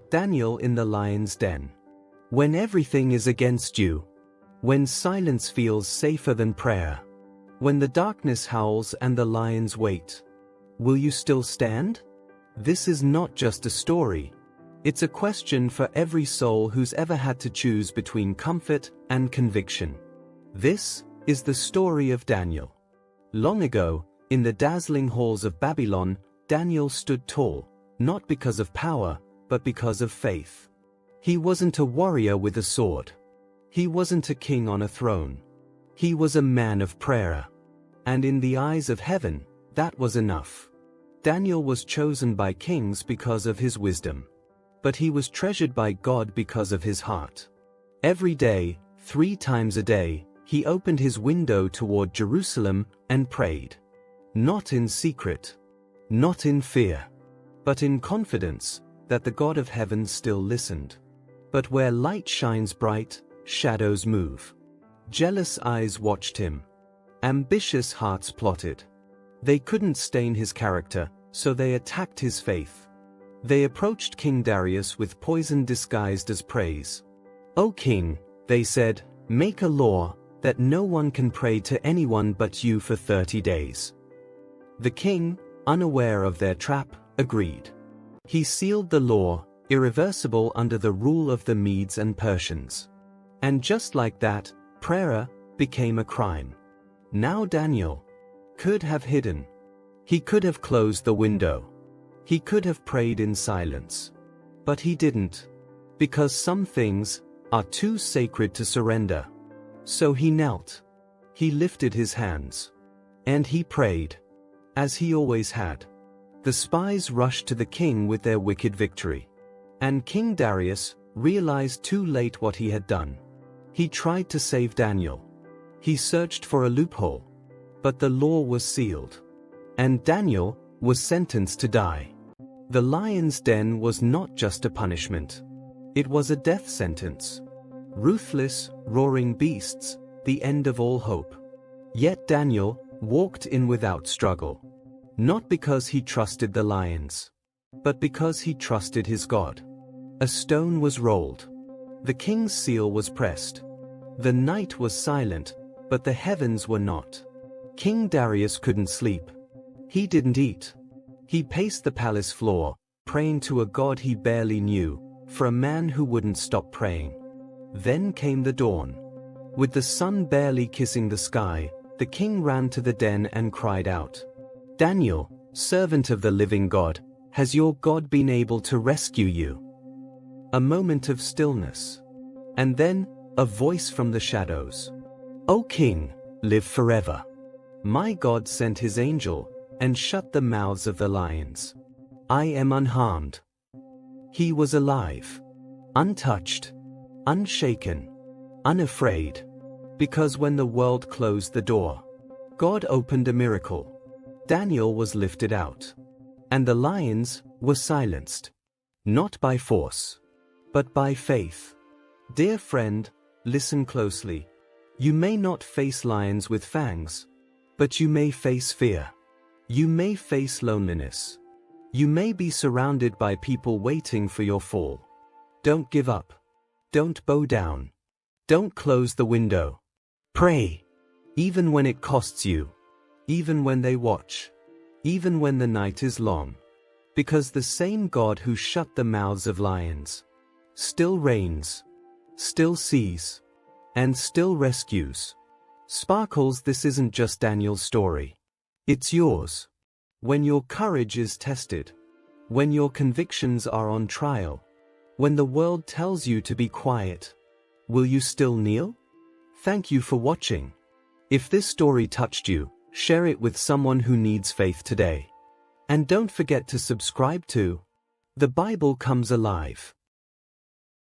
Daniel in the lion's den. When everything is against you. When silence feels safer than prayer. When the darkness howls and the lions wait. Will you still stand? This is not just a story. It's a question for every soul who's ever had to choose between comfort and conviction. This is the story of Daniel. Long ago, in the dazzling halls of Babylon, Daniel stood tall, not because of power, but because of faith. He wasn't a warrior with a sword. He wasn't a king on a throne. He was a man of prayer. And in the eyes of heaven, that was enough. Daniel was chosen by kings because of his wisdom. But he was treasured by God because of his heart. Every day, 3 times a day, he opened his window toward Jerusalem and prayed. Not in secret. Not in fear. But in confidence that the God of heaven still listened. But where light shines bright, shadows move. Jealous eyes watched him. Ambitious hearts plotted. They couldn't stain his character, so they attacked his faith. They approached King Darius with poison disguised as praise. "O king," they said, "make a law that no one can pray to anyone but you for 30 days. The king, unaware of their trap, agreed. He sealed the law, irreversible under the rule of the Medes and Persians. And just like that, prayer became a crime. Now Daniel could have hidden. He could have closed the window. He could have prayed in silence. But he didn't. Because some things are too sacred to surrender. So he knelt. He lifted his hands. And he prayed. As he always had. The spies rushed to the king with their wicked victory. And King Darius realized too late what he had done. He tried to save Daniel. He searched for a loophole. But the law was sealed. And Daniel was sentenced to die. The lion's den was not just a punishment. It was a death sentence. Ruthless, roaring beasts, the end of all hope. Yet Daniel walked in without struggle. Not because he trusted the lions, but because he trusted his God. A stone was rolled. The king's seal was pressed. The night was silent, but the heavens were not. King Darius couldn't sleep. He didn't eat. He paced the palace floor, praying to a God he barely knew, for a man who wouldn't stop praying. Then came the dawn. With the sun barely kissing the sky, the king ran to the den and cried out, "Daniel, servant of the living God, has your God been able to rescue you?" A moment of stillness. And then, a voice from the shadows. "O king, live forever. My God sent his angel and shut the mouths of the lions. I am unharmed." He was alive. Untouched. Unshaken. Unafraid. Because when the world closed the door, God opened a miracle. Daniel was lifted out. And the lions were silenced. Not by force, but by faith. Dear friend, listen closely. You may not face lions with fangs, but you may face fear. You may face loneliness. You may be surrounded by people waiting for your fall. Don't give up. Don't bow down. Don't close the window. Pray. Even when it costs you. Even when they watch. Even when the night is long. Because the same God who shut the mouths of lions still reigns, still sees, and still rescues. Sparkles, this isn't just Daniel's story. It's yours. When your courage is tested. When your convictions are on trial. When the world tells you to be quiet. Will you still kneel? Thank you for watching. If this story touched you, share it with someone who needs faith today. And don't forget to subscribe to The Bible Comes Alive.